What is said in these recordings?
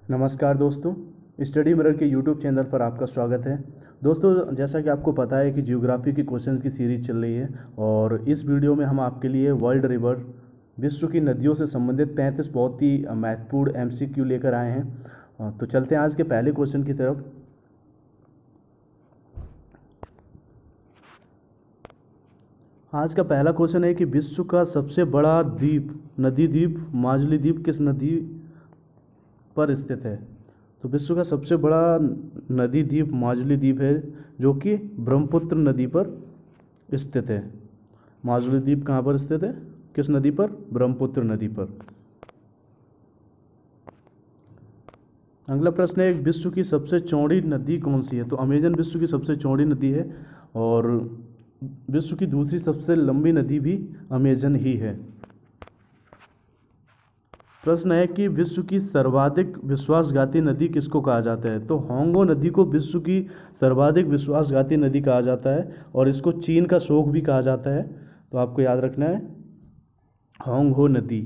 नमस्कार दोस्तों, study mirror के यूट्यूब चैनल पर आपका स्वागत है। दोस्तों, जैसा कि आपको पता है कि ज्योग्राफी की क्वेश्चन की सीरीज चल रही है और इस वीडियो में हम आपके लिए वर्ल्ड रिवर, विश्व की नदियों से संबंधित 35 बहुत ही महत्वपूर्ण एमसीक्यू लेकर आए हैं। तो चलते हैं आज के पहले क्वेश्चन की तरफ। आज का पहला क्वेश्चन है कि विश्व का सबसे बड़ा नदी द्वीप माजुली द्वीप किस नदी पर स्थित है। तो विश्व का सबसे बड़ा नदी द्वीप माजुली द्वीप है, जो कि ब्रह्मपुत्र नदी पर स्थित है। माजुली द्वीप कहाँ पर स्थित है, किस नदी पर? ब्रह्मपुत्र नदी पर। अगला प्रश्न है, विश्व की सबसे चौड़ी नदी कौन सी है। तो अमेजन विश्व की सबसे चौड़ी नदी है और विश्व की दूसरी सबसे लंबी नदी भी अमेजन ही है। प्रश्न है कि विश्व की सर्वाधिक विश्वासघाती नदी किसको कहा जाता है। तो होंगो नदी को विश्व की सर्वाधिक विश्वासघाती नदी कहा जाता है और इसको चीन का शोक भी कहा जाता है। तो आपको याद रखना है होंगो नदी।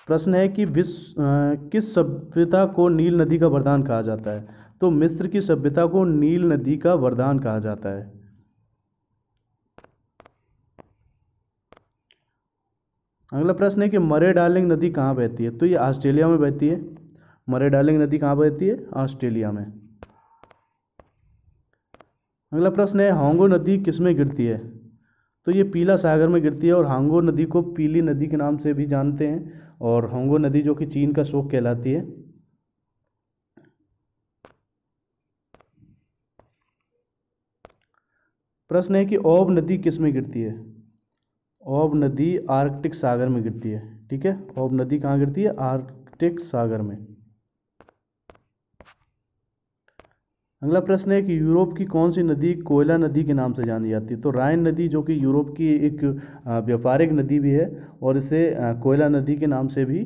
प्रश्न है कि किस सभ्यता को नील नदी का वरदान कहा जाता है। तो मिस्र की सभ्यता को नील नदी का वरदान कहा जाता है। अगला प्रश्न है कि मरे डार्लिंग नदी कहाँ बहती है। तो ये ऑस्ट्रेलिया में बहती है। मरे डार्लिंग नदी कहाँ बहती है? ऑस्ट्रेलिया में। अगला प्रश्न है, होंगो नदी किस में गिरती है। तो ये पीला सागर में गिरती है और होंगो नदी को पीली नदी के नाम से भी जानते हैं और होंगो नदी जो कि चीन का शोक कहलाती है। प्रश्न है कि ओब नदी किस में गिरती है। ओब नदी आर्कटिक सागर में गिरती है। ठीक है, ओब नदी कहाँ गिरती है? आर्कटिक सागर में। अगला प्रश्न है कि यूरोप की कौन सी नदी कोयला नदी के नाम से जानी जाती है। तो राइन नदी जो कि यूरोप की एक व्यापारिक नदी भी है और इसे कोयला नदी के नाम से भी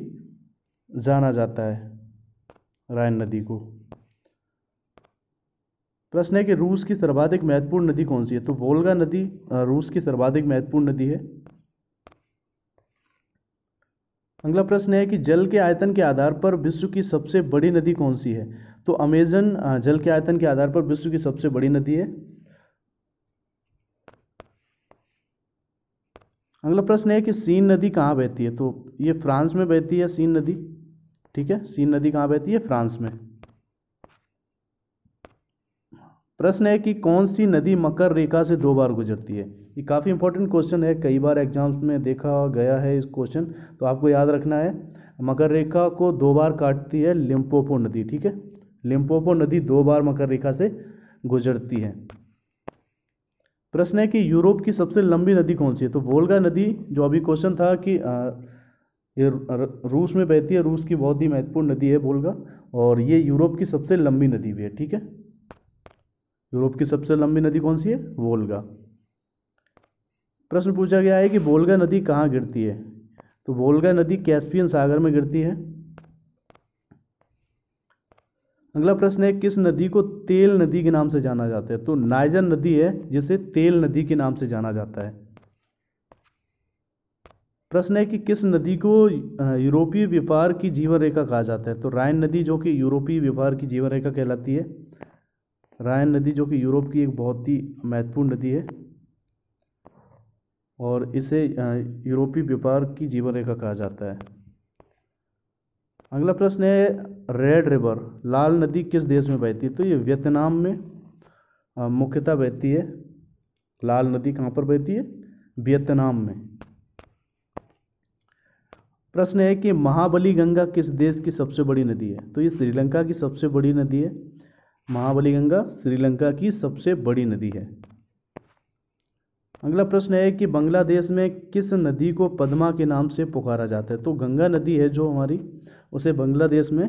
जाना जाता है, राइन नदी को। प्रश्न है कि रूस की सर्वाधिक महत्वपूर्ण नदी कौन सी है। तो वोल्गा नदी रूस की सर्वाधिक महत्वपूर्ण नदी है। अगला प्रश्न है कि जल के आयतन के आधार पर विश्व की सबसे बड़ी नदी कौन सी है। तो अमेजन जल के आयतन के आधार पर विश्व की सबसे बड़ी नदी है। अगला प्रश्न है कि सीन नदी कहाँ बहती है। तो ये फ्रांस में बहती है सीन नदी। ठीक है, सीन नदी कहाँ बहती है? फ्रांस में। प्रश्न है कि कौन सी नदी मकर रेखा से 2 बार गुजरती है। ये काफ़ी इंपॉर्टेंट क्वेश्चन है, कई बार एग्जाम्स में देखा गया है इस क्वेश्चन। तो आपको याद रखना है, मकर रेखा को 2 बार काटती है लिम्पोपो नदी। ठीक है, लिम्पोपो नदी 2 बार मकर रेखा से गुजरती है। प्रश्न है कि यूरोप की सबसे लंबी नदी कौन सी है। तो वोल्गा नदी, जो अभी क्वेश्चन था कि ये रूस में बहती है, रूस की बहुत ही महत्वपूर्ण नदी है वोल्गा, और ये यूरोप की सबसे लंबी नदी भी है। ठीक है, यूरोप की सबसे लंबी नदी कौन सी है? वोल्गा। प्रश्न पूछा गया है कि वोल्गा नदी कहाँ गिरती है। तो वोल्गा नदी कैस्पियन सागर में गिरती है। अगला प्रश्न है, किस नदी को तेल नदी के नाम से जाना जाता है। तो नाइजर नदी है जिसे तेल नदी के नाम से जाना जाता है। प्रश्न है कि किस नदी को यूरोपीय व्यापार की जीवन रेखा कहा जाता है। तो राइन नदी जो कि यूरोपीय व्यापार की जीवन रेखा कहलाती है। राइन नदी जो कि यूरोप की एक बहुत ही महत्वपूर्ण नदी है और इसे यूरोपीय व्यापार की जीवन रेखा कहा जाता है। अगला प्रश्न है, रेड रिवर लाल नदी किस देश में बहती है। तो ये वियतनाम में मुख्यतः बहती है। लाल नदी कहाँ पर बहती है? वियतनाम में। प्रश्न है कि महाबली गंगा किस देश की सबसे बड़ी नदी है। तो ये श्रीलंका की सबसे बड़ी नदी है। महाबली गंगा श्रीलंका की सबसे बड़ी नदी है। अगला प्रश्न है कि बांग्लादेश में किस नदी को पद्मा के नाम से पुकारा जाता है। तो गंगा नदी है जो हमारी, उसे बांग्लादेश में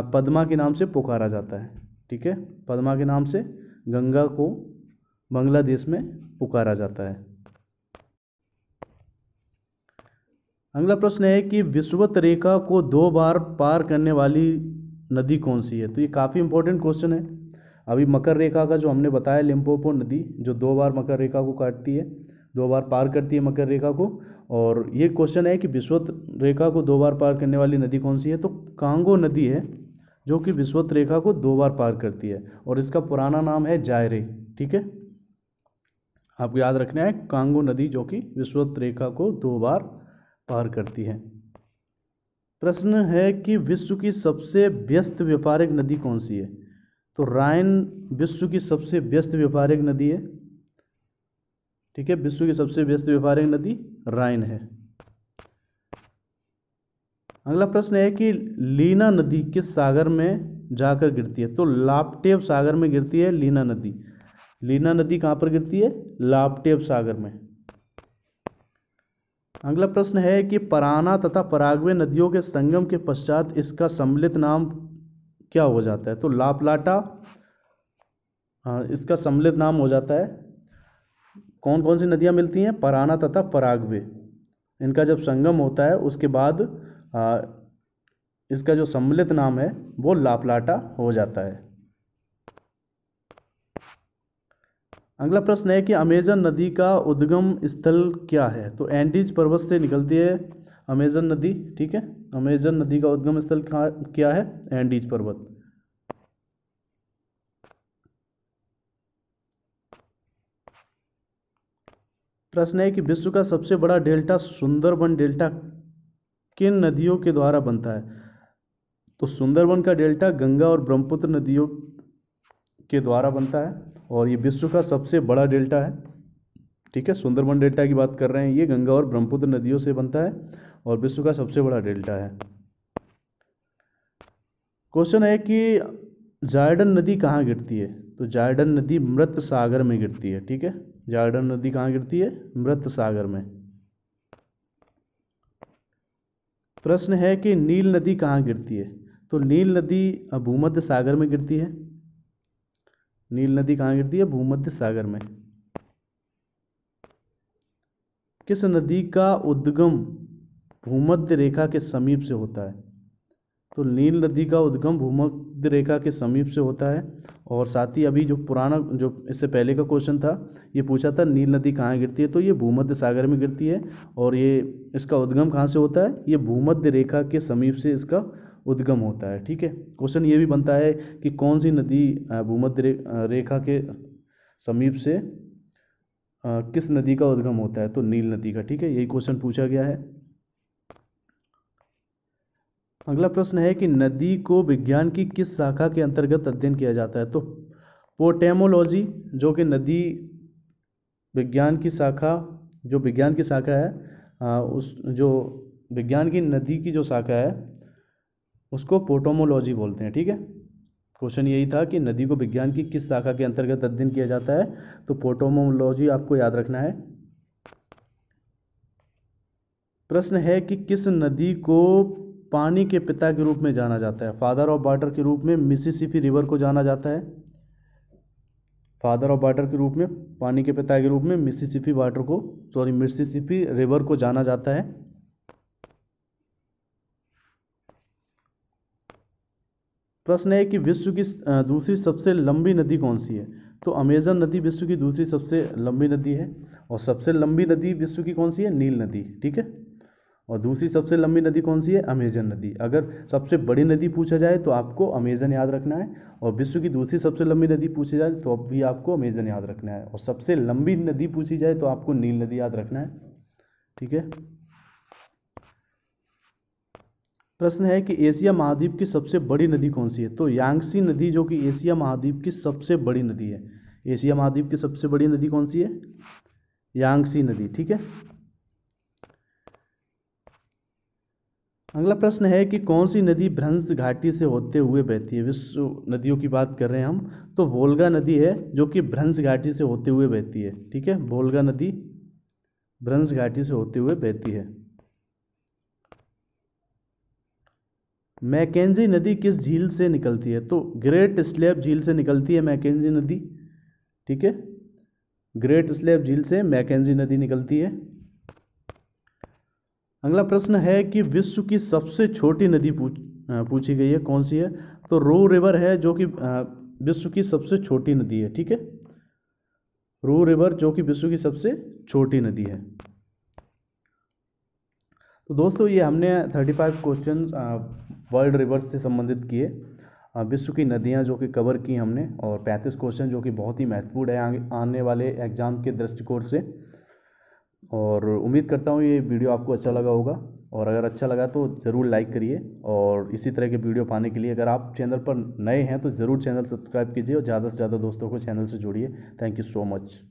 पद्मा के नाम से पुकारा जाता है। ठीक है, पद्मा के नाम से गंगा को बांग्लादेश में पुकारा जाता है। अगला प्रश्न है कि विषुवत रेखा को 2 बार पार करने वाली नदी कौन सी है। तो ये काफ़ी इंपॉर्टेंट क्वेश्चन है। अभी मकर रेखा का जो हमने बताया, लिम्पोपो नदी जो 2 बार मकर रेखा को काटती है, 2 बार पार करती है मकर रेखा को, और ये क्वेश्चन है कि विषुवत रेखा को 2 बार पार करने वाली नदी कौन सी है, तो कांगो नदी है जो कि विषुवत रेखा को 2 बार पार करती है और इसका पुराना नाम है जायरे। ठीक है, आपको याद रखना है कांगो नदी जो कि विषुवत रेखा को 2 बार पार करती है। प्रश्न है कि विश्व की सबसे व्यस्त व्यापारिक नदी कौन सी है, तो राइन विश्व की सबसे व्यस्त व्यापारिक नदी है। ठीक है, विश्व की सबसे व्यस्त व्यापारिक नदी राइन है। अगला प्रश्न है कि लीना नदी किस सागर में जाकर गिरती है, तो लाप्टेव सागर में गिरती है लीना नदी। लीना नदी कहाँ पर गिरती है, लाप्टेव सागर में। अगला प्रश्न है कि पराना तथा पराग्वे नदियों के संगम के पश्चात इसका सम्मिलित नाम क्या हो जाता है, तो लापलाटा इसका सम्मिलित नाम हो जाता है। कौन कौन सी नदियाँ मिलती हैं, पराना तथा पराग्वे, इनका जब संगम होता है उसके बाद इसका जो सम्मिलित नाम है वो लापलाटा हो जाता है। अगला प्रश्न है कि अमेजन नदी का उद्गम स्थल क्या है, तो एंडीज पर्वत से निकलती है अमेजन नदी। ठीक है, अमेजन नदी का उद्गम स्थल क्या है, एंडीज पर्वत। प्रश्न है कि विश्व का सबसे बड़ा डेल्टा सुंदरबन डेल्टा किन नदियों के द्वारा बनता है, तो सुंदरबन का डेल्टा गंगा और ब्रह्मपुत्र नदियों के द्वारा बनता है और ये विश्व का सबसे बड़ा डेल्टा है। ठीक है, सुंदरबन डेल्टा की बात कर रहे हैं, ये गंगा और ब्रह्मपुत्र नदियों से बनता है और विश्व का सबसे बड़ा डेल्टा है। क्वेश्चन है कि जॉर्डन नदी कहाँ गिरती है, तो जॉर्डन नदी मृत सागर में गिरती है। ठीक है, जॉर्डन नदी कहाँ गिरती है, मृत सागर में। प्रश्न है कि नील नदी कहाँ गिरती है, तो नील नदी भूमध्य सागर में गिरती है। नील नदी कहाँ गिरती है, भूमध्य सागर में। किस नदी का उद्गम भूमध्य रेखा के समीप से होता है, तो नील नदी का उद्गम भूमध्य रेखा के समीप से होता है। और साथ ही अभी जो पुराना जो इससे पहले का क्वेश्चन था ये पूछा था नील नदी कहाँ गिरती है, तो ये भूमध्य सागर में गिरती है और ये इसका उद्गम कहाँ से होता है, ये भूमध्य रेखा के समीप से इसका उद्गम होता है। ठीक है, क्वेश्चन ये भी बनता है कि कौन सी नदी भूमध्य रेखा के समीप से किस नदी का उद्गम होता है, तो नील नदी का। ठीक है, यही क्वेश्चन पूछा गया है। अगला प्रश्न है कि नदी को विज्ञान की किस शाखा के अंतर्गत अध्ययन किया जाता है, तो पोटेमोलॉजी जो कि नदी विज्ञान की शाखा, जो विज्ञान की शाखा है उस जो विज्ञान की नदी की जो शाखा है उसको पोटोमोलॉजी बोलते हैं। ठीक है, क्वेश्चन यही था कि नदी को विज्ञान की किस शाखा के अंतर्गत अध्ययन किया जाता है, तो पोटोमोलॉजी आपको याद रखना है। प्रश्न है कि किस नदी को पानी के पिता के रूप में जाना जाता है, फादर ऑफ वाटर के रूप में मिसिसिपी रिवर को जाना जाता है। फादर ऑफ वाटर के रूप में, पानी के पिता के रूप में मिसिसिपी रिवर को जाना जाता है। प्रश्न है कि विश्व की दूसरी सबसे लंबी नदी कौन सी है, तो अमेजन नदी विश्व की दूसरी सबसे लंबी नदी है और सबसे लंबी नदी विश्व की कौन सी है, नील नदी। ठीक है, और दूसरी सबसे लंबी नदी कौन सी है, अमेजन नदी। अगर सबसे बड़ी नदी पूछा जाए तो आपको अमेजन याद रखना है और विश्व की दूसरी सबसे लंबी नदी पूछी जाए तो अब भी आपको अमेजन याद रखना है और सबसे लंबी नदी पूछी जाए तो आपको नील नदी याद रखना है। ठीक है, प्रश्न है कि एशिया महाद्वीप की सबसे बड़ी नदी कौन सी है, तो यांगसी नदी जो कि एशिया महाद्वीप की सबसे बड़ी नदी है। एशिया महाद्वीप की सबसे बड़ी नदी कौन सी है, यांगसी नदी। ठीक है, अगला प्रश्न है कि कौन सी नदी भ्रंश घाटी से होते हुए बहती है। विश्व नदियों की बात कर रहे हैं हम, तो वोल्गा नदी है जो कि भ्रंश घाटी से होते हुए बहती है। ठीक है, वोल्गा नदी भ्रंश घाटी से होते हुए बहती है। मैकेंजी नदी किस झील से निकलती है, तो ग्रेट स्लैब झील से निकलती है मैकेंजी नदी। ठीक है, ग्रेट स्लैब झील से मैकेंजी नदी निकलती है। अगला प्रश्न है कि विश्व की सबसे छोटी नदी पूछी गई है, कौन सी है, तो रू रिवर है जो कि विश्व की सबसे छोटी नदी है। ठीक है, रू रिवर जो कि विश्व की सबसे छोटी नदी है। तो दोस्तों ये हमने 35 क्वेश्चन वर्ल्ड रिवर्स से संबंधित किए, विश्व की नदियां जो कि कवर की हमने, और 35 क्वेश्चन जो कि बहुत ही महत्वपूर्ण है आने वाले एग्ज़ाम के दृष्टिकोण से। और उम्मीद करता हूँ ये वीडियो आपको अच्छा लगा होगा, और अगर अच्छा लगा तो ज़रूर लाइक करिए। और इसी तरह के वीडियो पाने के लिए अगर आप चैनल पर नए हैं तो ज़रूर चैनल सब्सक्राइब कीजिए और ज़्यादा से ज़्यादा दोस्तों को चैनल से जोड़िए। Thank you so much.